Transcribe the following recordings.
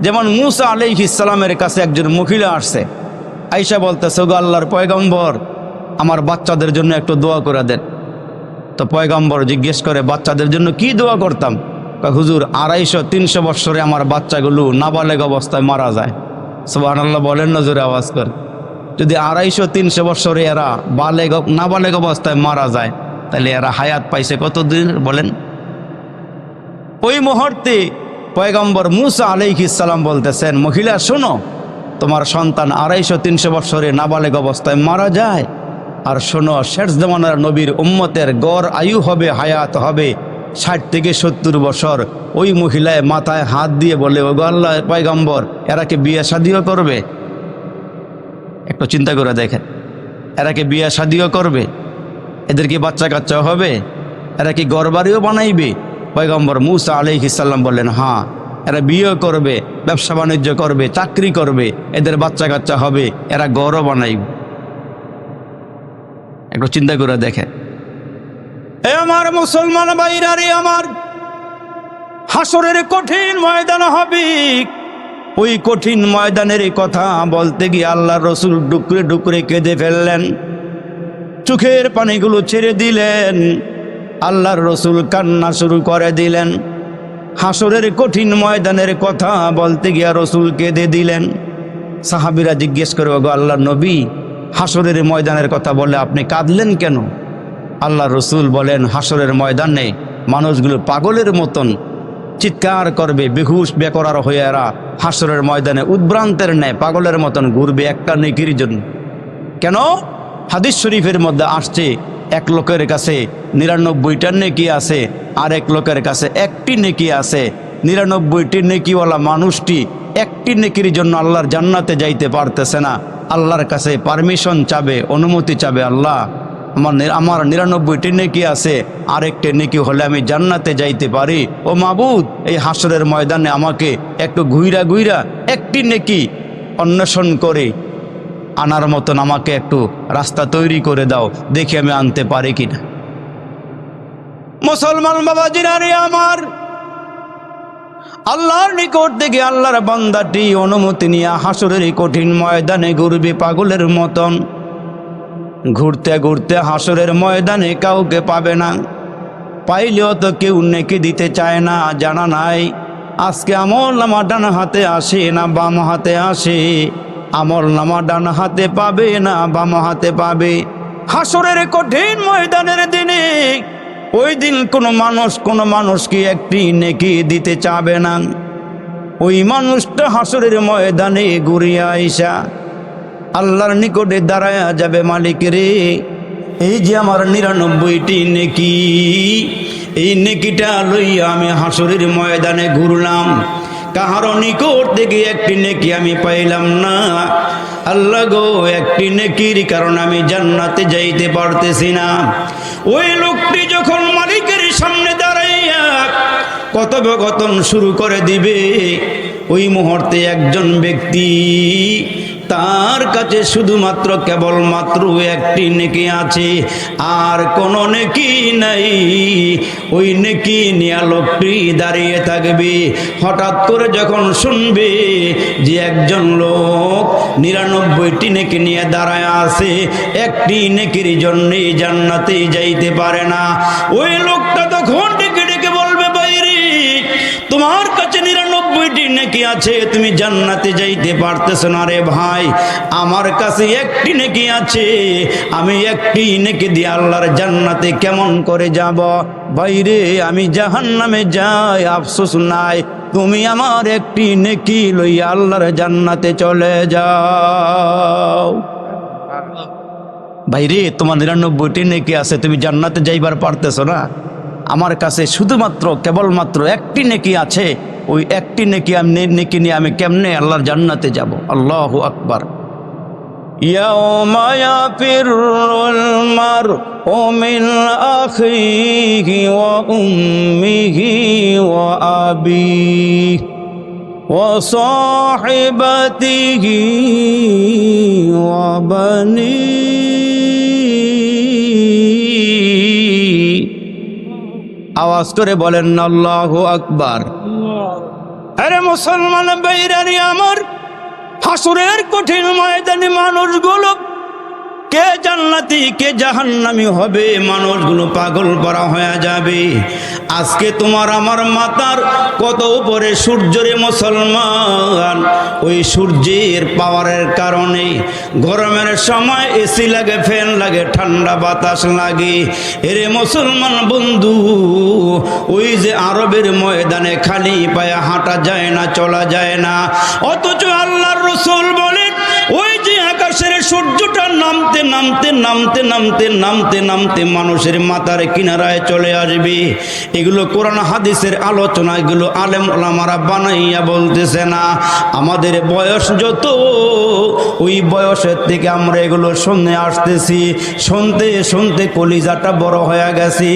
যেমন মুসা আলাইহিস সালামের কাছে একজন মহিলা আসছে, আয়েশা বলতেছে, গো আল্লাহর পয়গম্বর, আমার বাচ্চাদের জন্য একটু দোয়া করে দেন। তো পয়গম্বর জিজ্ঞেস করে, বাচ্চাদের জন্য কি দোয়া করতাম? হুজুর, 250-300 বৎসরে আমার বাচ্চাগুলো নাবালেগ অবস্থায় মারা যায়। সুবহানাল্লাহ বলেন না জোরে আওয়াজ করে। যদি 250-300 বৎসরে এরা নাবালেগ অবস্থায় মারা যায়, তাহলে এরা হায়াত পাইছে কতদিন বলেন? ওই মুহূর্তে পয়গম্বর মুসা আলাইহিস সালাম বলতেছেন, মহিলা শোনো, তোমার সন্তান 250-300 বৎসরে নাবালেগ অবস্থায় মারা যায়। আর শোনো, শেষ জামানার নবীর উম্মতের গড় আয়ু হবে, হায়াত হবে 60 থেকে 70 বছর। ওই মহিলায় মাথায় হাত দিয়ে বলে, ওগো আল্লাহ পয়গম্বর, এরা কি বিয়ে শাদিও করবে? একটু চিন্তা করে দেখেন, এরা কি বিয়ে শাদিও করবে? এদের কি বাচ্চা কাচ্চা হবে? এরা কি ঘর বাড়িও বানাইবে? পয়গম্বর মুসা আলাইহিস সালাম বললেন, হ্যাঁ, এরা বিয়ে করবে, ব্যবসা বাণিজ্য করবে, চাকরি করবে, এদের বাচ্চা কাচ্চা হবে, এরা ঘরও বানাইবে। একটু চিন্তা করে দেখেন। এ আমার মুসলমান ভাইরা রে আমার, হাসরের কঠিন ময়দান হবে। ওই কঠিন ময়দানের কথা বলতে গিয়ে আল্লাহর রসুল ডুকরে ডুকরে কেঁদে ফেললেন, চোখের পানিগুলো ছেড়ে দিলেন। আল্লাহর রসুল কান্না শুরু করে দিলেন। হাসরের কঠিন ময়দানের কথা বলতে গিয়ে রসুল কেঁদে দিলেন। সাহাবীরা জিজ্ঞেস করে, ওগো আল্লাহর নবী, হাসরের ময়দানের কথা বলে আপনি কাঁদলেন কেন? আল্লাহ রসুল বলেন, হাসরের ময়দানে মানুষগুলো পাগলের মতন চিৎকার করবে, বেহুশ বেকরার হয়ে এরা হাসরের ময়দানে উদ্ভ্রান্তের ন্যায় পাগলের মতন ঘুরবে একটা নেকির জন্য। কেন? হাদিস শরীফের মধ্যে আসছে, এক লোকের কাছে 99টা নেকি আছে, আর এক লোকের কাছে একটি নেকি আছে। 99টি নেকিওয়ালা মানুষটি একটি নেকির জন্য আল্লাহর জান্নাতে যাইতে পারতেছে না। আল্লাহর কাছে পারমিশন চাবে, অনুমতি চাবে, আল্লাহ আমার 99টি নেকি আছে, আরেকটি নেকি হলে আমি জান্নাতে যাইতে পারি। ও মাবুদ, এই হাসরের ময়দানে আমাকে একটু ঘুইরা ঘুইরা একটি নেকি অন্বেষণ করে আনার মতন আমাকে একটু রাস্তা তৈরি করে দাও, দেখি আমি আনতে পারি কিনা। মুসলমান বাবাজিরা রে আমার, আল্লাহর নিকট থেকে আল্লাহর বান্দাটি অনুমতি নিয়ে হাসরের কঠিন ময়দানে ঘুরবে পাগলের মতন। ঘুরতে ঘুরতে হাসরের ময়দানে কাউকে পাবে না, পাইলেও তো কেউ নেকি দিতে চায় না। জানা নাই আজকে আমল নামা ডান হাতে আসে না বাম হাতে আসে, আমল নামা ডান হাতে পাবে না বাম হাতে পাবে। হাসরের কঠিন ময়দানের দিনে, ওই দিন কোনো মানুষকে একটি নেকি দিতে চাবে না। ওই মানুষটা হাসরের ময়দানে ঘুরিয়া আইসা আল্লাহর নিকটে দাঁড়ায়া যাবে, মালিক রে, এই যে আমার 99টি নেকি, এই নেকিটা লইয়া আমি হাসরের ময়দানে ঘুরলাম, কাহারও নিকট থেকে একটি নেকি আমি পাইলাম না। আল্লাহ গো, একটি নেকির কারণে আমি জান্নাতে যাইতে পারতেছি না। ওই লোকটি যখন মালিকের সামনে দাঁড়াইয়া কথোপকথন শুরু করে দিবে, ওই মুহূর্তে একজন ব্যক্তি, তার কাছে শুধুমাত্র কেবলমাত্র একটি নেকি আছে, আর কোনো নেকি নাই। ওই নেকি নিয়ে লোকটি দাঁড়িয়ে থাকবে। হঠাৎ করে যখন শুনবে যে একজন লোক 99টি নেকি নিয়ে দাঁড়ায় আছে, একটি নেকির জন্যে জান্নাতে যাইতে পারে না, ওই লোকটা তখন ডেকে ডেকে বলবে, বাইরে তোমার কাছে 99টি নেকি আছে, তুমি জান্নাতে যাইতে পারতেছ না রে ভাই, আমার কাছে একটি নেকি আছে, আমি একটি নেকি দিয়ে আল্লাহর জান্নাতে কেমন করে যাব? বাইরে আমি জাহান্নামে যাই, আফসোস নাই, তুমি আমার একটি নেকি লইয়া আল্লাহর জান্নাতে চলে যাও। বাইরে তোমার 99টি নেকি আছে, তুমি জান্নাতে যাইবার পারতেছ না, আমার কাছে শুধুমাত্র কেবলমাত্র একটি নেকি আছে, ওই একটি নেকি নিয়ে আমি কেমনে আল্লাহর জান্নাতে যাব? আল্লাহু আকবার। ইয়াউমা ইয়াফিরুল মারউ মিন আখিহি ওয়া উম্মিহি ওয়া আবিহি ওয়া সাহিবাতিহি ওয়া বানিহি। আওয়াজ করে বলেন আল্লাহু আকবার। এরে মুসলমান ভাইরানি আমার, হাসরের কঠিন ময়দানে মানুষগুলো কে জান্নাতি কে জাহান্নামী হবে, মানুষগুলো পাগল করা হয়ে যাবে। আজকে তোমার আমার মাথার কত উপরে সূর্যরে মুসলমান, ওই সূর্যের পাওয়ারের কারণে গরমের সময় এসি লাগে, ফ্যান লাগে, ঠান্ডা বাতাস লাগে। এরে মুসলমান বন্ধু, ওই যে আরবের ময়দানে খালি পায়ে হাঁটা যায় না, চলা যায় না, অথচ আল্লাহর রাসূল বলেন ওই যে আকাশের সূর্যটা নামতে নামতে নামতে নামতে নামতে নামতে মানুষের মাথার কিনারায় চলে আসবে। এগুলো কোরআন হাদিসের আলোচনা, এগুলো আলেম ওলামারা বানাইয়া বলতেছে না। আমাদের বয়স যত, ওই বয়সের থেকে আমরা এগুলো শুনে আসতেছি, শুনতে শুনতে কলিজাটা বড় হয়ে গেছে।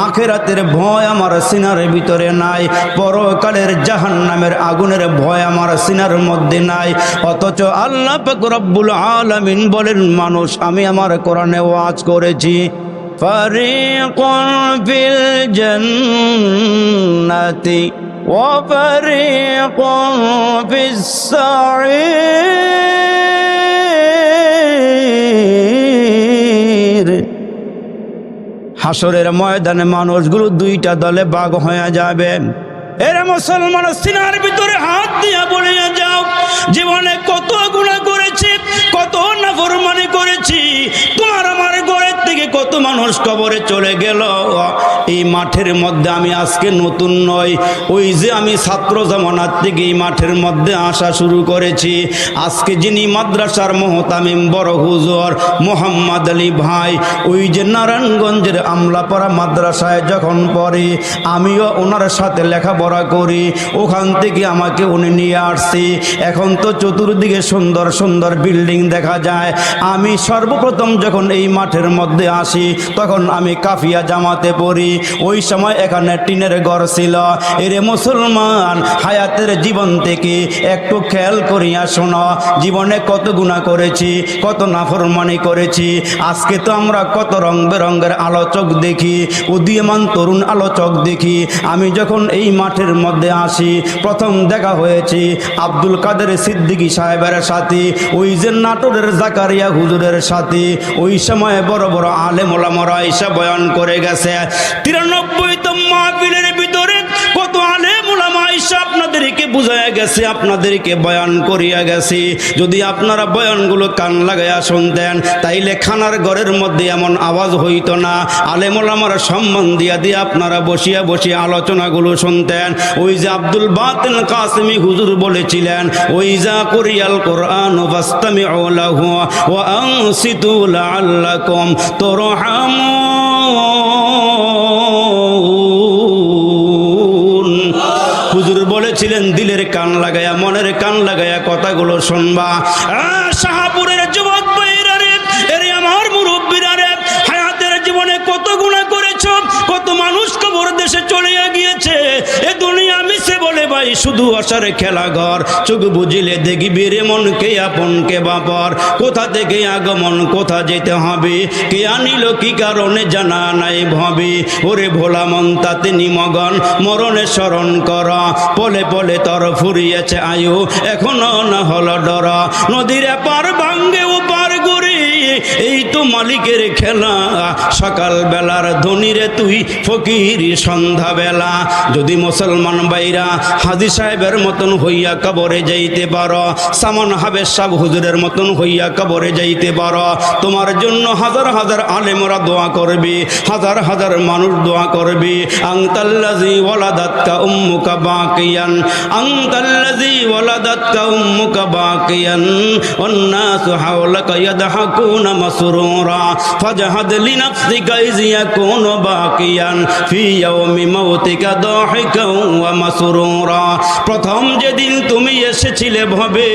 আখিরাতের ভয় আমার সিনার ভিতরে নাই, পরকালের জাহান্নামের আগুনের ভয় আমার সিনার মধ্যে নাই। অথচ আল্লাহ পাক রব্বুল আলামিন বলেন, মানুষ আমি আমার কোরআনে ওয়াজ করেছি, ফারিকুন ফিল জান্নাতি ওয়া ফারিকুন ফিস সাঈর। হাসরের ময়দানে মানুষগুলো দুইটা দলে ভাগ হয়ে যাবে। এর মুসলমান সিনার ভিতরে হাত দিয়া বলিয়া যাও, জীবনে কত গুনাহ করেছি, কত নাফরমানি করেছি, তোমার আমার ঘরের থেকে কত মানুষ কবরে চলে গেল। এই মাঠের মধ্যে আমি আজকে নতুন নয়, ওই যে আমি ছাত্র জামানার থেকে এই মাঠের মধ্যে আসা শুরু করেছি। আজকে যিনি মাদ্রাসার মুহতামিম বড় হুজুর মোহাম্মদ আলী ভাই, ওই যে নারায়ণগঞ্জের আমলাপাড়া মাদ্রাসায় যখন পড়ি, আমিও ওনার সাথে লেখাপড়া করি, ওখান থেকে আমাকে উনি নিয়ে আসছি। এখন তো চতুর্দিকে সুন্দর সুন্দর বিল্ডিং দেখা যায়। আমি সর্বপ্রথম যখন এই মাঠের মধ্যে আসি, তখন আমি কাফিয়া জামাতে পড়ি। ওই সময় এখানে টিনের ঘর ছিল। এরে মুসলমান, হায়াতের জীবন থেকে একটু খেয়াল করিয়া শোনো, জীবনে কত গুনাহ করেছি, কত নাফরমানি করেছি। আজকে তো আমরা কত রং বেরঙ্গের আলোচক দেখি, উদীয়মান তরুণ আলোচক দেখি। আমি যখন এই মাঠের মধ্যে আসি, প্রথম দেখা হয়েছে আব্দুল কাদের সিদ্দিকী সাহেবের সাথে, ওই যে নাটোরের জাকারিয়া হুজুরের সাথে। ওই সময় বড় বড় আলেম ওলামারা এসে বয়ান করে গেছে। 93তম মাহফিলের ভিতরে কত আলেম ওলামা এসে আপনাদেরকে বুঝাইয়া গেছে, আপনাদেরকে বয়ান করিয়া গেছে। যদি আপনারা বয়ানগুলো কান লাগাইয়া শুনতেন, তাইলে খানার ঘরের মধ্যে এমন আওয়াজ হইতো না। আলেম ওলামারা সম্মান দিয়া দিয়ে আপনারা বসিয়া বসিয়া আলোচনাগুলো শুনতেন। ওই যে আব্দুল বাতিন কাসেমি হুজুর বলেছিলেন, ওই যা কুরিয়াল কোরআন ফাসতামিউ লাহু ওয়া আনসিতু লাআল্লাকুম তুরহামুন। হুজুর বলেছিলেন, দিলের কান লাগায়া, মনের কান লাগায়া কথাগুলো শুনবা। শাহপুরের যুবক ভাইরা রে, এরে আমার মুরব্বীরা রে, হায়াতের জীবনে কত গুনাহ করেছ, কত মানুষ কবর দেশে চলে গিয়েছে। এ দুনিয়া মিছে বলে ভাই শুধু আশার খেলা ঘর। চোখ বুঝিলে দেখবি রে মন কে আপন কে বাপর, কোথা থেকে আগমন কোথা যেতে হবে, কে আনিল কি কারণে জানা নাই ভাবে। ওরে ভোলা মন তাতে নিমগন, মরণে স্মরণ কর, পলে পলে তর ফুরিয়েছে আয়ু, এখনো না হলো ডর। নদীর পার ভাঙ্গে ও পার গড়ি, এই তো মালিকের খেলা। সকাল বেলার ধনীরে তুই ফকির সন্ধ্যা বেলা। যদি মুসলমান ভাইরা হাজী সাহেবের মতন হইয়া কবরে যাইতে পারো, সামান হাবেজ সাহেব হুজুরের মতন হইয়া কবরে যাইতে পারো, তোমার জন্য হাজার হাজার আলেমরা দোয়া করবে, হাজার হাজার মানুষ দোয়া করবে। আনতাল্লাযী ওয়ালাদাতকা উম্মুকা বাকিয়ান, আনতাল্লাযী ওয়ালাদাতকা উম্মুকা বাকিয়ান, ওয়ান্নাসু হাওলাকা ইয়াদহাকুনা মাসরুরা, ফাজহাদ লিনাফসিকা ইয ইয়াকুনু বাকিয়ান ফি ইয়াউমি মাউতিকা দাহিকান ওয়া মাসরুরা। প্রথম যেদিন তুমি এসেছিলে ভবে,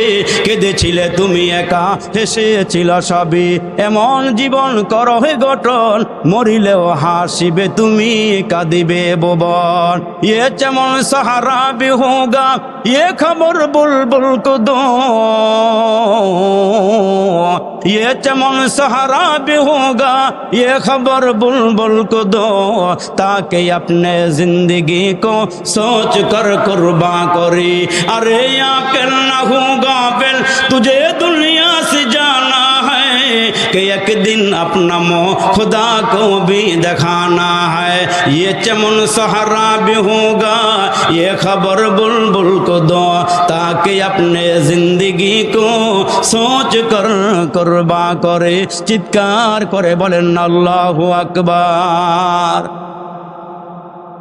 কেঁদেছিলে তুমি একা, হেসেছিল সবে। এমন জীবন করো হে গঠন, মরিলেও হাসিবে তুমি, কাঁদিবে ভুবন। ये चमन सहारा भी होगा, ये खबर बुलबुल को दो, ये चमन सहारा भी होगा, ये खबर बुलबुल को दो, ताकि अपने जिंदगी को सोच कर कुर्बा करी। अरे याकिल ना होगा फिर तुझे दुनिया से जाना है कि एक दिन अपना मुँह खुदा को भी दिखाना है। ये चमन सहारा भी होगा, ये खबर बुलबुल को दो, ताकि अपने जिंदगी को सोच कर कुर्बा करे। চিৎকার করে বলেন আল্লাহু আকবার।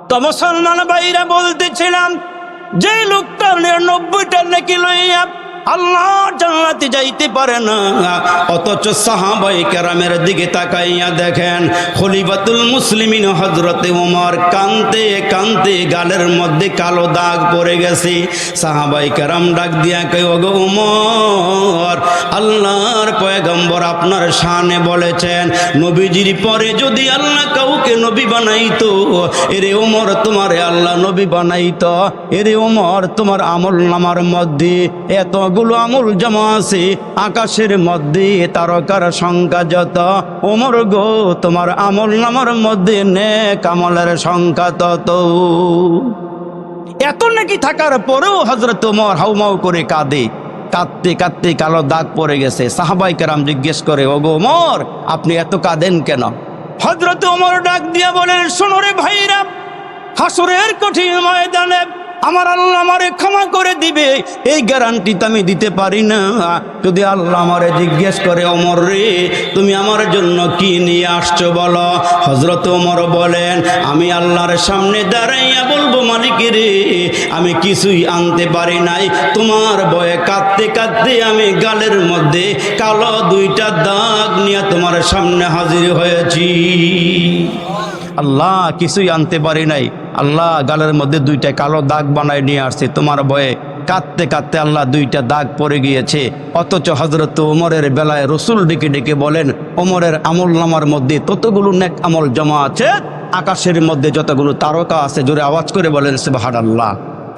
তো মুসলমান ভাইরা বলতেছিলাম, যে লোকটা 99টা নেকি লইয়া আল্লাহ জান্নাতে যাইতে পারে না, অথচ সাহাবায়ে কেরামের দিকে তাকাইয়া দেখেন খলিফাতুল মুসলিমিন হযরতে ওমর কাঁদতে কাঁদতে গালের মধ্যে কালো দাগ পড়ে গেছে। সাহাবায়ে কেরাম ডাক দিয়া কয়, ওগো ওমর, আল্লাহর পয়গম্বর আপনার শানে বলেছেন নবীজির পরে যদি আল্লাহ কাউকে নবী বানাইতো, এরে ওমর তোমারে আল্লাহ নবী বানাইতো। এরে ওমর, তোমার আমলনামার মধ্যে এতগুলো আমল জমা আছে, আকাশের মধ্যে তারকার সংখ্যা যত। ওমর গো, তোমার আমলনামার মধ্যে নেক আমলের সংখ্যা তত। এত নাকি থাকার পরেও হযরত ওমর হাউমাউ করে কাঁদে। কাঁদতে কাঁদতে কালো দাগ পড়ে গেছে। সাহাবায়ে কেরাম জিজ্ঞেস করে, ওগো ওমর, আপনি এত কাঁদেন কেন? হযরত ওমর ডাক দিয়া বলেন, শোনো রে ভাইরা, হাসরের কঠিন ময়দানে আমার আল্লাহ আমারে ক্ষমা করে দিবে এই গ্যারান্টি তো আমি দিতে পারি না। যদি আল্লাহ আমারে জিজ্ঞেস করে, ওমর রে, তুমি আমার জন্য কি নিয়ে আসছো বলো। হযরত ওমর বলেন, আমি আল্লাহর সামনে দাঁড়াইয়া বলবো, মালিক রে, আমি কিছুই আনতে পারি নাই, তোমার ভয়ে কাঁদতে কাঁদতে আমি গালের মধ্যে কালো 2টা দাগ নিয়ে তোমার সামনে হাজির হয়েছি। আল্লাহ, কিছুই আনতে পারি নাই, আল্লাহ গালের মধ্যে 2টা কালো দাগ বানায় নিয়ে আসছে, তোমার ভয়ে কাঁদতে কাঁদতে আল্লাহ 2টা দাগ পড়ে গিয়েছে। অথচ হযরত ওমরের বেলায় রসুল ডেকে ডেকে বলেন, ওমরের আমলনামার মধ্যে ততগুলো নেক আমল জমা আছে, আকাশের মধ্যে যতগুলো তারকা আছে। জোরে আওয়াজ করে বলেন সুবহানাল্লাহ।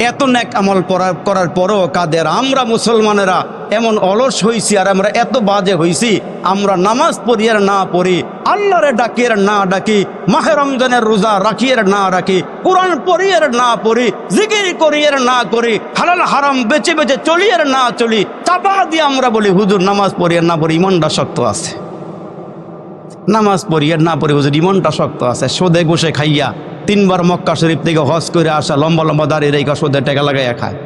এত নেক আমল করার পরও কাদের আমরা মুসলমানেরা এমন অলস হইছি, আর আমরা এত বাজে হইছি, আমরা নামাজ পড়ি আর না পড়ি, আল্লাহরে ডাকি আর না ডাকি, মাহে রমজানের রোজা রাখি আর না রাখি, কোরআন পড়ি আর না পড়ি, জিকির করি আর না করি, হালাল হারাম বেছে বেছে চলি আর না চলি, চাপা দিয়ে আমরা বলি হুজুর নামাজ পড়ি আর না পড়ি, ইমানটা শক্ত আছে। নামাজ পড়ি আর না পড়ি হুজুর, ইমানটা শক্ত আছে। সোদে গোসে খাইয়া 3বার মক্কা শরীফ থেকে হজ করে আসা, লম্বা লম্বা দাঁড়িয়ে রেখা সোদে টাকা লাগাইয়া খায়।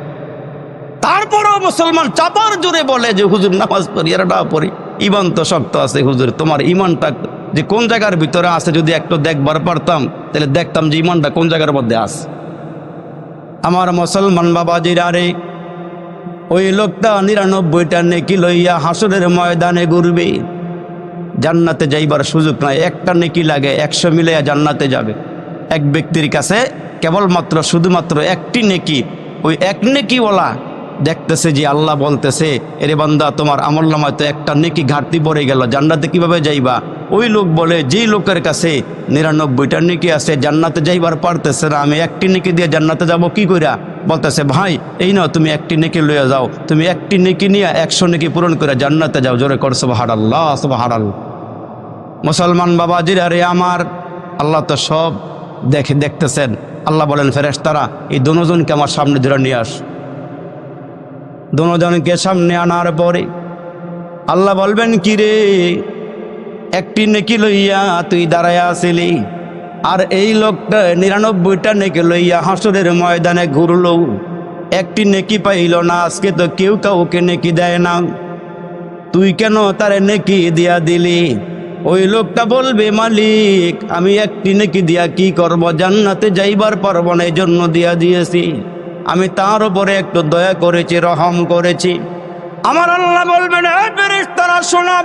তারপরও মুসলমান চাপার জোরে বলে যে হুজুর নামাজ পড়ি আর না পড়ি, ইমান তো শক্ত আছে। হুজুর, তোমার ইমানটা যে কোন জায়গার ভিতরে আছে যদি একটু দেখবার পারতাম, তাহলে দেখতাম যে ইমানটা কোন জায়গার মধ্যে আছে। আমার মুসলমান বাবাজিরা রে, ওই লোকটা 99টা নেকি লইয়া হাসরের ময়দানে ঘুরবে, জান্নাতে যাইবার সুযোগ নাই। একটা নেকি লাগে 100 মিলাইয়া জান্নাতে যাবে। এক ব্যক্তির কাছে কেবলমাত্র শুধুমাত্র একটি নেকি, ওই এক নেকিওয়ালা দেখতেছে যে আল্লাহ বলতেছে, এরে বান্দা, তোমার আমলনামায় তো একটা নেকি ঘাটতি পড়ে গেল, জান্নাতে কিভাবে যাইবা? ওই লোক বলে, যেই লোকের কাছে 99টা নেকি আছে, জান্নাতে যাইবার পারতেছে না, আমি একটি নেকি দিয়ে জান্নাতে যাব কি কইরা? বলতেছে, ভাই এই নাও, তুমি একটি নেকি লইয়া যাও, তুমি একটি নেকি নিয়ে 100 নেকি পূরণ করে জান্নাতে যাও। জোরে কর সুবহানাল্লাহ, সুবহানাল্লাহ। মুসলমান বাবাজিরা রে আমার, আল্লাহ তো সব দেখতেছেন। আল্লাহ বলেন, ফেরেশতারা এই দুজনকে আমার সামনে ধরে নিয়ে আস। দুজনকে সামনে আনার পরে আল্লাহ বলবেন, কি রে, একটি নেকি লইয়া তুই দাঁড়াইয়া আসিলি, আর এই লোকটা 99টা নেকি লইয়া হাসরের ময়দানে ঘুরলো, একটি নেকি পাইল না। আজকে তো কেউ কাউকে নেকি দেয় না, তুই কেন তারে নেকি দিয়া দিলি? ওই লোকটা বলবে, মালিক, আমি একটি নেকি দিয়া কি করব? জান্নাতে যাইবার পারব না, এই জন্য দিয়া দিয়েছি। আমি তার উপরে একটু দয়া করেছি, রহম করেছি। আমার আল্লাহ বলবেন, ফেরেশতারা শোনো,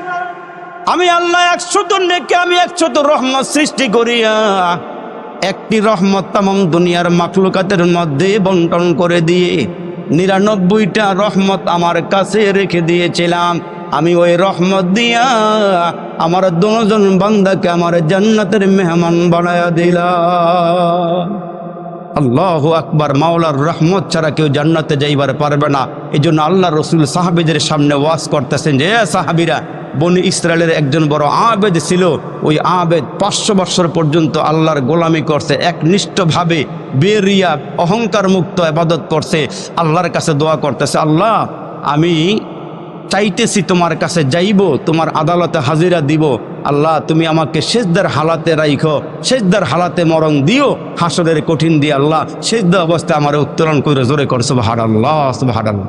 আমি আল্লাহ 100 নেকি, আমি 100 রহমত সৃষ্টি করিয়া একটি রহমত তামাম দুনিয়ার মাখলুকাতের মধ্যে বন্টন করে দিয়ে 99টা রহমত আমার কাছে রেখে দিয়েছিলাম। আমি ওই রহমত দিয়া আমার দুজন বান্দাকে আমার জান্নাতের মেহমান বানায়া দিলাম। আল্লাহু আকবার, মাওলার রহমত ছাড়া কেউ জান্নাতে যাইবার পারবে না। এই জন্য আল্লাহ রসুল সাহাবীদের সামনে ওয়াজ করতেছেন যে সাহাবীরা, বনি ইসরায়েলের একজন বড় আবেদ ছিল। ওই আবেদ 500 বছর পর্যন্ত আল্লাহর গোলামি করছে, একনিষ্ঠভাবে বেরিয়া অহংকার মুক্ত ইবাদত করছে, আল্লাহর কাছে দোয়া করতেছে, আল্লাহ আমি চাইতেছি তোমার কাছে যাইব, তোমার আদালতে হাজিরা দিব, আল্লাহ তুমি আমাকে সেজদার হালাতে রাইখো, সেজদার হালাতে মরণ দিও, হাসরের কঠিন দিয়ে আল্লাহ সেজদা অবস্থায় আমারে উত্তোলন করে জোরে কর সুবহানাল্লাহ সুবহানাল্লাহ।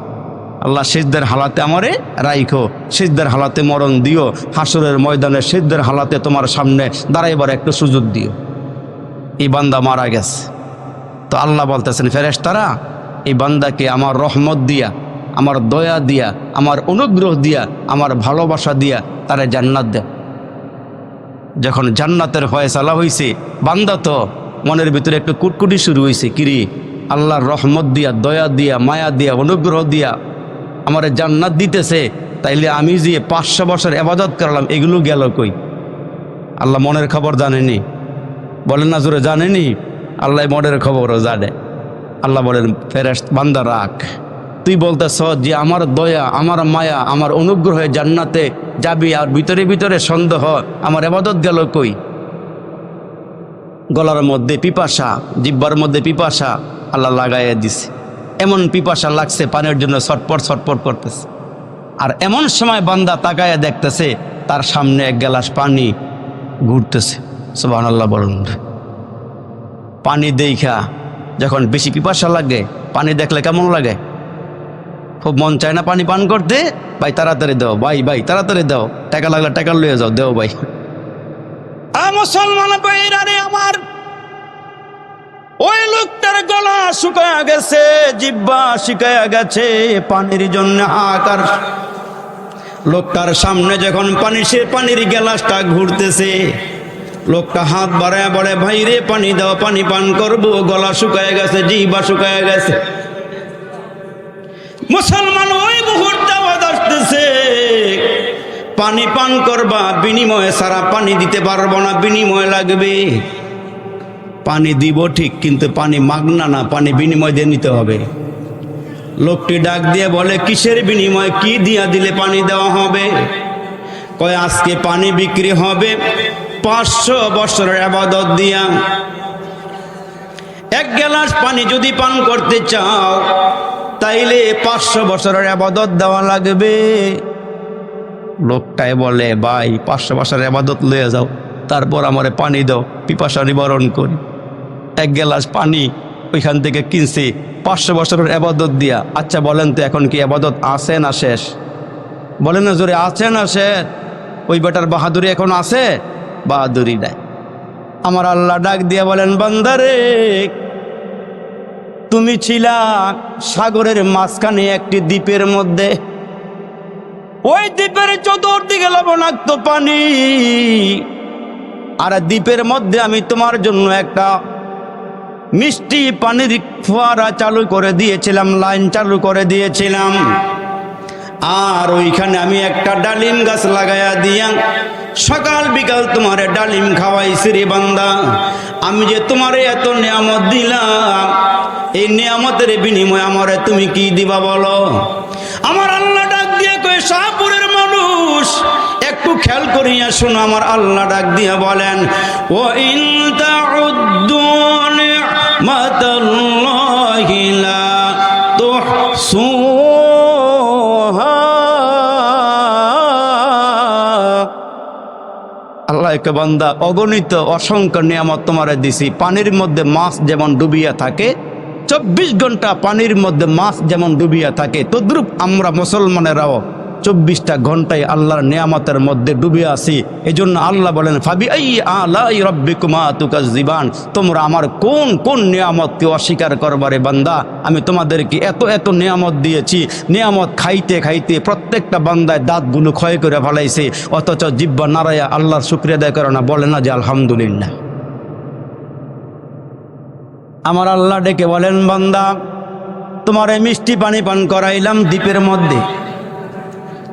আল্লাহ সেজদার হালাতে আমারে রাইখো, সেজদার হালাতে মরণ দিও, হাসরের ময়দানে সেজদার হালাতে তোমার সামনে দাঁড়াইবার একটু সুযোগ দিও। এই বান্দা মারা গেছে, তো আল্লাহ বলতেছেন ফেরেশতারা, এই বান্দাকে আমার রহমত দিয়া, আমার দয়া দিয়া, আমার অনুগ্রহ দিয়া, আমার ভালোবাসা দিয়া তারে জান্নাত দেয়। যখন জান্নাতের ফয়সালা হয়েছে, বান্দা তো মনের ভিতরে একটু কুটকুটি শুরু হয়েছে, কিরি আল্লাহর রহমত দিয়া, দয়া দিয়া, মায়া দিয়া, অনুগ্রহ দিয়া আমার জান্নাত দিতেছে, তাইলে আমি যে 500 বছর ইবাদত করলাম এগুলো গেল কই? আল্লাহ মনের খবর জানেনি? বলেন না জোরে, জানেনি? আল্লাহ মনের খবরও জানে। আল্লাহ বলেন ফেরেশতা বান্দা রাখ, তুই বলতেছ যে আমার দয়া, আমার মায়া, আমার অনুগ্রহে জান্নাতে যাবি, আর ভিতরে ভিতরে সন্দেহ, আমার ইবাদত গেল কই? গলার মধ্যে পিপাসা, জিহ্বার মধ্যে পিপাসা আল্লাহ লাগাইয়া দিছে, এমন পিপাসা লাগছে পানির জন্য ছটপট ছটপট করতেছে। আর এমন সময় বান্দা তাকায়া দেখতেছে তার সামনে এক গ্লাস পানি ঘুরতেছে। সুবহানাল্লাহ বলুন। পানি দেখা যখন বেশি পিপাসা লাগে, পানি দেখলে কেমন লাগে? খুব মন চায় না পানি পান করতে? ভাই তাড়াতাড়ি দাও, ভাই ভাই তাড়াতাড়ি দাও, টাকা লাগলে টাকা লইয়া যাও, দেও ভাই। মুসলমান ভাইরা রে আমার, ওই লোকটার গলা শুকায়া গেছে, জিহ্বা শুকায়া গেছে পানির জন্য হাহাকার। লোকটার সামনে যখন পানি, সে পানির গ্লাসটা ঘুরতেছে, লোকটা হাত বাড়ায় বলে, ভাই রে পানি দাও, পানি পান করবো, গলা শুকায়া গেছে, জিহ্বা শুকায়া গেছে। মুসলমান ওই মুহূর্তে আওয়াজ আসতেছে, পানি পান করবা, বিনিময়ে সারা পানি দিতে পারবো না, বিনিময় লাগবে। পানি দিব ঠিক, কিন্তু পানি মাগনা না, পানি বিনিময় দিয়ে নিতে হবে। লোকটি ডাক দিয়ে বলে, কিসের বিনিময়, কি দিয়া দিলে পানি দেওয়া হবে? কয় আজকে পানি বিক্রি হবে 500 বছরের ইবাদত দিয়া। এক গ্লাস পানি যদি পান করতে চাও তাইলে 500 বছরের ইবাদত দেওয়া লাগবে। লোকটাই বলে, ভাই 500 বছরের ইবাদত লয়ে যাও, তারপর আমারে পানি দাও, পিপাসা নিবারণ করি। এক গ্লাস পানি ওইখান থেকে কিনছি 500 বছরের ইবাদত দিয়া। আচ্ছা বলেন তো এখন কি ইবাদত আছে না শেষ? বলেন না জোরে, আছে না শেষ? ওই বেটার বাহাদুরি এখন আছে? বাহাদুরি নাই। আমার আল্লাহ ডাক দিয়া বলেন, বান্দারে তুমি ছিলা সাগরের মাঝখানে একটি দ্বীপের মধ্যে, ওই দ্বীপের চতুর্দিকে লবণাক্ত পানি, আর দ্বীপের মধ্যে আমি তোমার জন্য একটা মিষ্টি পানির ফোয়ারা চালু করে দিয়েছিলাম, লাইন চালু করে দিয়েছিলাম। আর ওইখানে আমি একটা ডালিম গাছ লাগাইয়া দিয়া সকাল বিকাল তোমারে ডালিম খাওয়াইছি রে বান্দা। আমি যে তোমারে এত নিয়ামত দিলাম, এই নিয়ামতের বিনিময়ে আমারে তুমি কি দিবা বলো? আমার আল্লাহ ডাক দিয়ে কয়, শাহপুরের মানুষ একটু খেয়াল করিয়া শোনো। আমার আল্লাহ ডাক দিয়ে বলেন, ও ইন তাউদ্দু নি'মাতাল্লাহি লা তুহসুহা। আল্লাহ কে বান্দা, অগণিত অসংখ্য নিয়ামত তোমারে দিছি। পানির মধ্যে মাছ যেমন ডুবিয়া থাকে, 24 ঘন্টা পানির মধ্যে মাছ যেমন ডুবিয়া থাকে, তদ্রূপ আমরা মুসলমানেরাও 24টা ঘন্টায় আল্লাহর নিয়ামতের মধ্যে ডুবে আছি। এই জন্য আল্লাহ বলেন, ফাবি আই আলাই রাব্বিকুমা তুকাজ্জিবান, তোমরা আমার কোন কোন নিয়ামতকে অস্বীকার করবারে বান্দা? আমি তোমাদেরকে এত এত নিয়ামত দিয়েছি, নিয়ামত খাইতে খাইতে প্রত্যেকটা বান্দায় দাঁতগুলো ক্ষয় করে ফেলাইছে, অথচ জিহ্বা নাড়াইয়া আল্লাহর শুকরিয়া আদায় করে না, বলে না যে আলহামদুলিল্লাহ। আমার আল্লাহ ডেকে বলেন, বান্দা তোমারে মিষ্টি পানি পান করাইলাম দ্বীপের মধ্যে,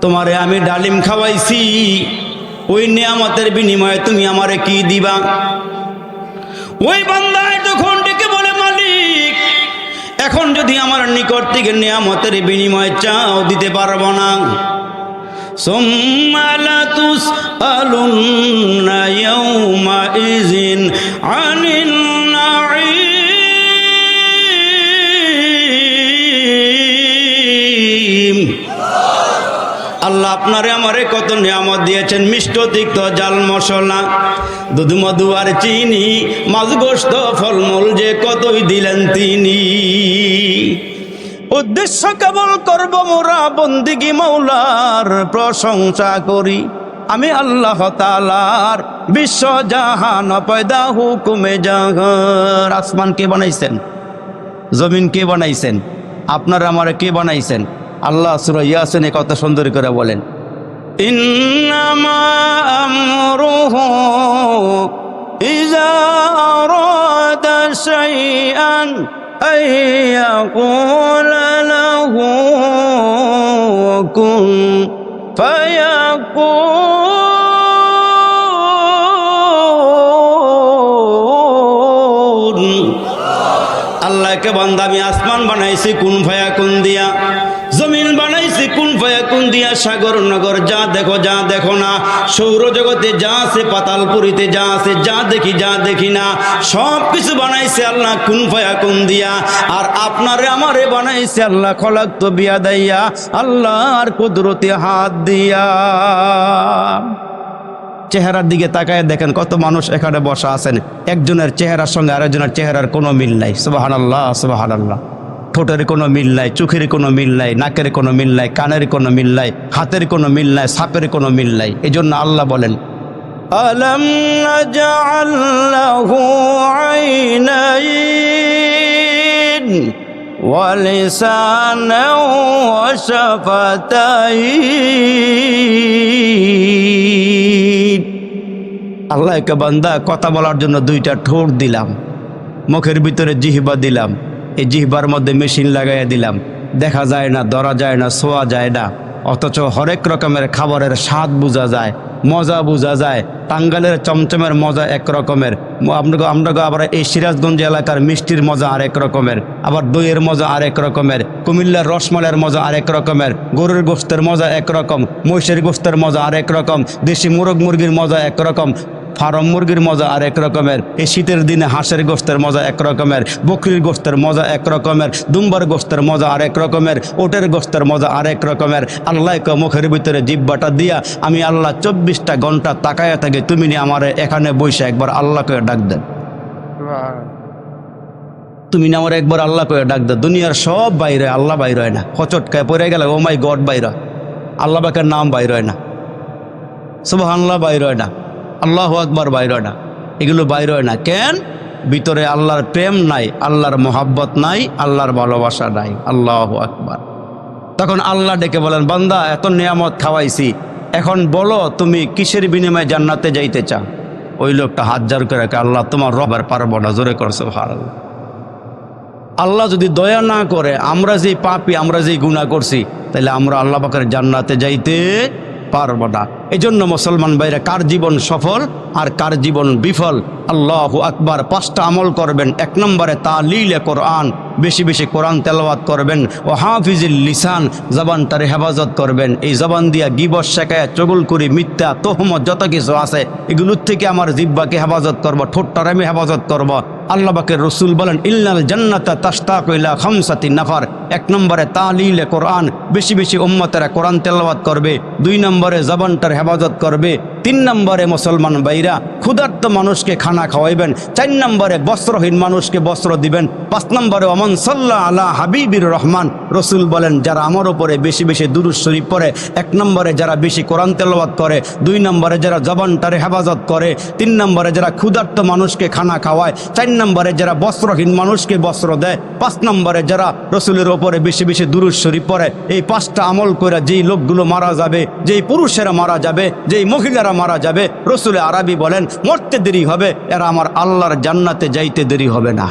তোমারে আমি ডালিম খাওয়াইছি, ওই নিয়ামতের বিনিময়ে তুমি আমারে কি দিবা? ওই বান্দায় তখন ডেকে বলে, মালিক এখন যদি আমার নিকট থেকে নিয়ামতের বিনিময় চাও দিতে পারবো না। সুম্মা লাতুসআলুন্না ইয়াওমাইযিন আনিন নাঈম। আল্লাহ আপনারে আমারে কত নিয়ামত দিয়েছেন, মিষ্ট তিক্ত জাল মশলা, দুধ মধু আর চিনি, মাছ গোস্ত ফলমূল যে কতই দিলেন তিনি। উদ্দেশ্য কেবল করব মোরা বন্দিগি মৌলার প্রশংসা করি। আমি আল্লাহ তাআলার বিশ্ব জাহান পয়দা হুকুমে জাহার। আসমান কে বানাইছেন? জমিন কে বানাইছেন? আপনারা আমারে কে বানাইছেন? আল্লাহ সূরা ইয়াসিনে কত সুন্দর করে বলেন, ইন্নামা আমরুহু ইযা আরাদা শাইআন আইয়াকুলা লাহু কুন ফায়াকুন। আল্লাহকে বান্দা আমি আসমান বানাইছি কুন ফায়াকুন দিয়া, জমিন বানাইছি কুন ফায়াকুন দিয়া, সাগর নগর যা দেখো না, সৌরজগতে যা আছে, পাতালপুরীতে যা আছে, যা দেখি না, সব কিছু বানাইছে আল্লাহ কুন ফায়াকুন দিয়া। আর আপনারে আমারে বানাইছে আল্লাহ খলাকতু বিয়াদাইয়া, আল্লাহর কুদরতি হাত দিয়া। চেহারার দিকে তাকায় দেখেন কত মানুষ এখানে বসা আছেন, একজনের চেহারার সঙ্গে আরেকজনের চেহারার কোনো মিল নাই। সুবহানাল্লাহ সুবহানাল্লাহ। ঠোঁটের কোনো মিল নাই, চোখের কোনো মিল নাই, নাকের কোনো মিল নাই, কানের কোনো মিল নাই, হাতের কোনো মিল নাই, সাপের কোনো মিল নাই। এই জন্য আল্লাহ বলেন, আলাম নাজআল লাহু আইনাইন ওয়া লিসানান ওয়া শাফাতাইন। আল্লাহকে বান্দা কথা বলার জন্য দুইটা ঠোঁট দিলাম, মুখের ভিতরে জিহ্বা দিলাম, এই জিহ্বার মধ্যে মেশিন লাগাইয়া দিলাম, দেখা যায় না, ধরা যায় না, ছোঁয়া যায় না, অথচ হরেক রকমের খাবারের স্বাদ বোঝা যায়, মজা বোঝা যায়। টাঙ্গাইলের চমচমের মজা এক রকমের, আমরা আবার এই সিরাজগঞ্জ এলাকার মিষ্টির মজা আরেক রকমের, আবার দইয়ের মজা আরেক রকমের, কুমিল্লার রসমালাইয়ের মজা আরেক রকমের, গরুর গোশতের মজা একরকম, মহিষের গোশতের মজা আরেক রকম, দেশি মোরগ মুরগির মজা একরকম, ফার্ম মুরগির মজা আরেক রকমের, এই শীতের দিনে হাঁসের গোশতের মজা এক রকমের, বকরির গোশতের মজা এক রকমের, দুম্বার গোশতের মজা আরেক রকমের, ওটের গোশতের মজা আরেক রকমের। আল্লাহকে মুখের ভিতরে জিহ্বাটা দিয়া আমি আল্লাহ 24টা ঘন্টা তাকায়া থাকি, তুমি নি আমারে এখানে বসে একবার আল্লাহ করে ডাক দেন, তুমি না আমার একবার আল্লাহ করে ডাক দেন। দুনিয়ার সব বাইরে, আল্লাহ বাইর হয় না। হচটকায় পড়ে গেলে ও মাই গড বাইর হয়, আল্লাহ পাকের নাম বাইর হয় না, সুবহানাল্লাহ বাইর হয় না, আল্লাহু আকবার বাইর হয় না, এগুলো বাইর হয় না। কেন? ভিতরে আল্লাহর প্রেম নাই, আল্লাহর মোহাব্বত নাই, আল্লাহর ভালোবাসা নাই। আল্লাহু আকবার। তখন আল্লাহ ডেকে বলেন, বান্দা এত নিয়ামত খাওয়াইছি, এখন বলো তুমি কিসের বিনিময়ে জান্নাতে যাইতে চাও? ওই লোকটা হাত জার করে রাখে, আল্লাহ তোমার রবের পারবো না। জোরে করছো সুবহানাল্লাহ। আল্লাহ যদি দয়া না করে, আমরা যে পাপী, আমরা যে গুনাহ করছি, তাহলে আমরা আল্লাহ পাকের জান্নাতে যাইতে পারবো না। এই জন্য মুসলমান ভাইরা, কার জীবন সফল আর কার জীবন বিফল? আল্লাহু আকবার। 5টা আমল করবেন। 1 নম্বরে তালিলে কোরআন, বেশি বেশি কোরআন তেলাওয়াত করবেন। ও হাফিজিল লিসান, জবানটারে হেফাজত করবেন। এই জবান দিয়া গিবত, শেখায়, চগলখুরি, মিথ্যা, তহমত যত কিছু আছে এগুলোর থেকে আমার জিহ্বাকে হেফাজত করব, ঠোঁটটারে আমি হেফাজত করব। আল্লাহ পাকের রসুল বলেন, ইল্লাল জান্নাতা তাশতাকু ইলা খামসাতি নাফার। 1 নম্বরে তালিলে কোরআন, বেশি বেশি উম্মতেরা কোরআন তেলাওয়াত করবে। 2 নম্বরে জবানটার হেফাজত করবে। 3 নম্বরে মুসলমান ভাইরা ক্ষুধার্ত মানুষকে খানা খাওয়াইবেন। 4 নম্বরে বস্ত্রহীন মানুষকে বস্ত্র দিবেন। 5 নম্বরে ওমান সাল্লা আলা হাবিবির রহমান, রসুল বলেন যারা আমার উপরে বেশি বেশি দুরূদ শরীফ পড়ে, 1 নম্বরে যারা বেশি কোরআন তেলাওয়াত করে, 2 নম্বরে যারা জবানটারে হেফাজত করে, 3 নম্বরে যারা ক্ষুধার্ত মানুষকে খানা খাওয়ায়, 4 নম্বরে যারা বস্ত্রহীন মানুষকে বস্ত্র দেয়, 5 নম্বরে যারা রসুলের ওপরে বেশি বেশি দুরূদ শরীফ পড়ে। এই 5টা আমল করে যেই লোকগুলো মারা যাবে, যেই পুরুষেরা মারা যাবে, যেই মহিলারা মারা যাবে, রসুল আরবি বলেন মরতে দেরি হবে, এরা আমার আল্লাহর জান্নাতে যাইতে দেরি হবে না।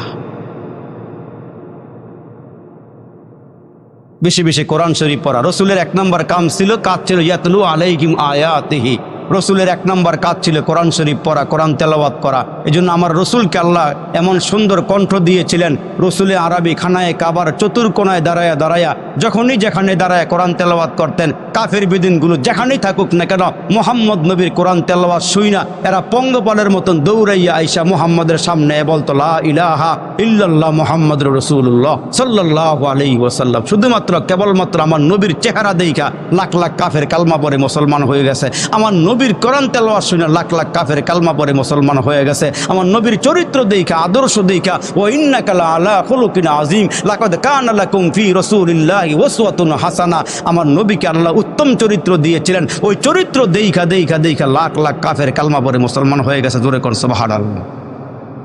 বেশি বেশি কোরআন শরীফ পড়া। রসুলের 1 নম্বর কাজ ছিল ইয়াতলু আলাইহিম আয়াতিহি, রসুলের 1 নম্বর কাজ ছিল কোরআন শরীফ পড়া, কোরআন তেলাওয়াত করা। এই জন্য আমার রসুলকে আল্লাহ এমন সুন্দর কণ্ঠ দিয়েছিলেন। রসুলে আরবি খানায় কাবার চতুর্কোনায় দাঁড়ায়া দাঁড়ায়া যখনই যেখানে দাঁড়ায় কোরআন তেলাওয়াত করতেন। কাফের বেদিনগুলো যেখানেই থাকুক না কেন, মোহাম্মদ নবীর কোরআন তেলাওয়াত শুই না এরা পঙ্গপালের মতন দৌড়াইয়া আইসা মোহাম্মদের সামনে বলতো লা ইলাহা ইল্লাল্লাহ মুহাম্মাদুর রাসূলুল্লাহ সাল্লাল্লাহু আলাইহি ওয়াসাল্লাম। শুধুমাত্র কেবলমাত্র আমার নবীর চেহারা দেইখা লাখ লাখ কাফের কালমা পড়ে মুসলমান হয়ে গেছে। আমার নবীর কোরআন তেলাওয়াত শুনে লাখ লাখ কাফের কালমা পড়ে মুসলমান হয়ে গেছে। আমার নবীর চরিত্র দেইখা, আদর্শ দেইখা, ওয়া ইন্নাকা লা আলা খুলুকিন আযীম লাকাদ কানা লাকুম ফি রাসূলিল্লাহি উসওয়াতুন হাসানাহ। আমার নবীকে আল্লাহ উত্তম চরিত্র দিয়েছিলেন। ওই চরিত্র দেইখা দেইখা দেইখা লাখ লাখ কাফের কালমা পড়ে মুসলমান হয়ে গেছে। জোরে কোন সুবহানাল্লাহ।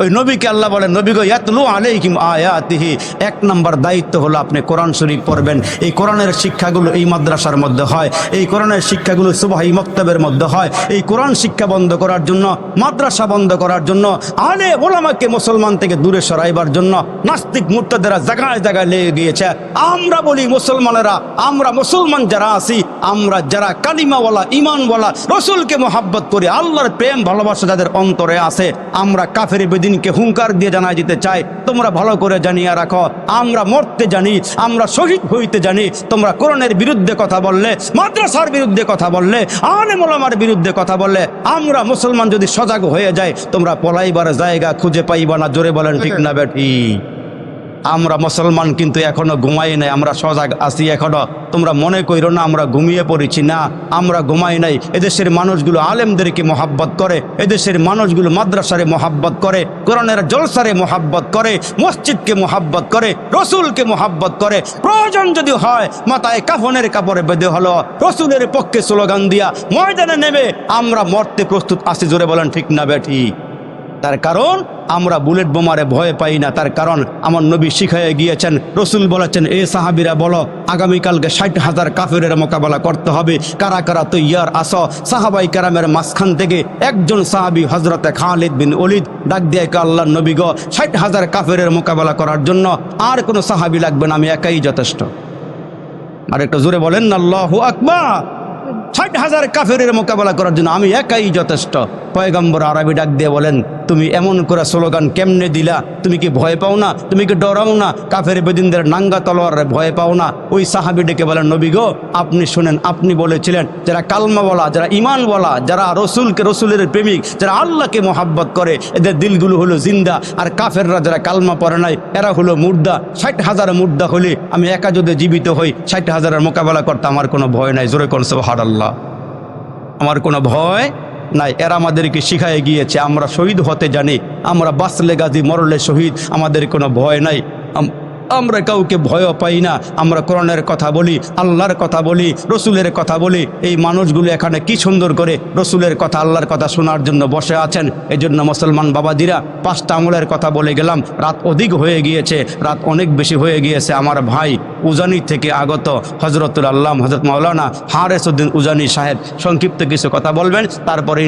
ওই নবীকে আল্লাহ বলেন, নবী গো ইয়াতলু আলাইহিম আয়াতিহি, 1 নম্বর দায়িত্ব হলো আপনি কোরআন শরীফ পড়বেন। এই কোরআনের শিক্ষাগুলো এই মাদ্রাসার মধ্যে হয়, এই কোরআনের শিক্ষাগুলো সুবহাই মক্তবের মধ্যে হয়। এই কোরআন শিক্ষা বন্ধ করার জন্য, মাদ্রাসা বন্ধ করার জন্য, আলে ওলামাকে মুসলমান থেকে দূরে সরাইবার জন্য নাস্তিক মুরতাদেরা জায়গায় জায়গায় লেগে গিয়েছে। আমরা বলি মুসলমানেরা, আমরা মুসলমান যারা আছি, আমরা যারা কালিমাওয়ালা, ইমানওয়ালা, রসুলকে মহাব্বত করি, আল্লাহর প্রেম ভালোবাসা যাদের অন্তরে আছে, আমরা কাফের বেদিনকে হুঙ্কার দিয়ে জানাই দিতে চাই, তোমরা ভালো করে জানিয়ে রাখো, আমরা মরতে জানি, আমরা শহীদ হইতে জানি। তোমরা কোরআনের বিরুদ্ধে কথা বললে, মাদ্রাসার বিরুদ্ধে কথা বললে, আলেম ওলামার বিরুদ্ধে কথা বললে, আমরা মুসলমান যদি সজাগ হয়ে যাই, তোমরা পলাইবার জায়গা খুঁজে পাইবা না। জোরে বলেন ঠিক না বেটি? আমরা মুসলমান কিন্তু এখনো ঘুমাই নাই, আমরা সজাগ আছি এখনো। তোমরা মনে কইরো না আমরা ঘুমিয়ে পড়েছি, না, আমরা ঘুমাই নাই। এদেশের মানুষগুলো আলেমদেরকে মহাব্বত করে, এদেশের মানুষগুলো মাদ্রাসারে মহাব্বত করে, কোরআনের জলসারে মহাব্বত করে, মসজিদকে মহাব্বত করে, রসুলকে মহাব্বত করে। প্রয়োজন যদি হয় মাথায় কাফনের কাপড়ে বেঁধে হলো রসুলের পক্ষে স্লোগান দিয়া ময়দানে নেমে আমরা মরতে প্রস্তুত আছি। জোরে বলেন ঠিক না বেঠি? তার কারণ আমরা বুলেট বোমারে ভয় পাই না। তার কারণ আমার নবী শিখাইয়া গিয়েছেন, রসুল বলেছেন, এ সাহাবীরা বলো আগামীকালকে 60,000 কাফেরের মোকাবেলা করতে হবে, কারা কারা তৈয়ার আসো। সাহাবাই কেরামের মাঝখান থেকে একজন সাহাবী হযরতে খালিদ বিন ওলীদ ডাক দিয়ে আল্লাহর নবী গো, 60,000 কাফেরের মোকাবেলা করার জন্য আর কোনো সাহাবী লাগবে না, আমি একাই যথেষ্ট। আর একটু জোরে বলেন না আল্লাহু আকবার। 60,000 কাফেরের মোকাবেলা করার জন্য আমি একাই যথেষ্ট। পয়গম্বর আরবি ডাক দিয়ে বলেন, তুমি এমন করে স্লোগান কেমনে দিলা? তুমি কি ভয় পাও না? তুমি কি ডরাও না? কাফের বেদিনদের নাঙ্গা তলোয়ারে ভয় পাও না? ওই সাহাবী ডেকে বলেন, নবী গো আপনি শুনেন, আপনি বলেছিলেন যারা কালমাওয়ালা, যারা ইমানওয়ালা, যারা রসুলের প্রেমিক, যারা আল্লাহকে মহাব্বত করে, এদের দিলগুলো হলো জিন্দা। আর কাফেররা যারা কালমা পড়ে নাই এরা হলো মুর্দা। 60,000 মুর্দা হলে আমি একা যদি জীবিত হই 60,000-এর মোকাবেলা করতে আমার কোনো ভয় নাই। জোরে কোন সুবহানাল্লাহ। আমার কোনো ভয় নাই। এরা আমাদেরকে শিখায় গিয়েছে, আমরা শহীদ হতে জানি, আমরা বাঁচলে গাজী, মরলে শহীদ, আমাদের কোনো ভয় নাই। আমরা কাউকে ভয়ও পাই না। আমরা কোরআনের কথা বলি, আল্লাহর কথা বলি, রসুলের কথা বলি। এই মানুষগুলো এখানে কি সুন্দর করে রসুলের কথা, আল্লাহর কথা শোনার জন্য বসে আছেন। এই জন্য মুসলমান বাবাজিরা, 5টা আমলের কথা বলে গেলাম, রাত অধিক হয়ে গিয়েছে, রাত অনেক বেশি হয়ে গিয়েছে। আমার ভাই উজানি থেকে আগত হজরতুল আল্লাহ হজরত মাওলানা হারেস উদ্দিন উজানি সাহেব সংক্ষিপ্ত কিছু কথা বলবেন, তারপরে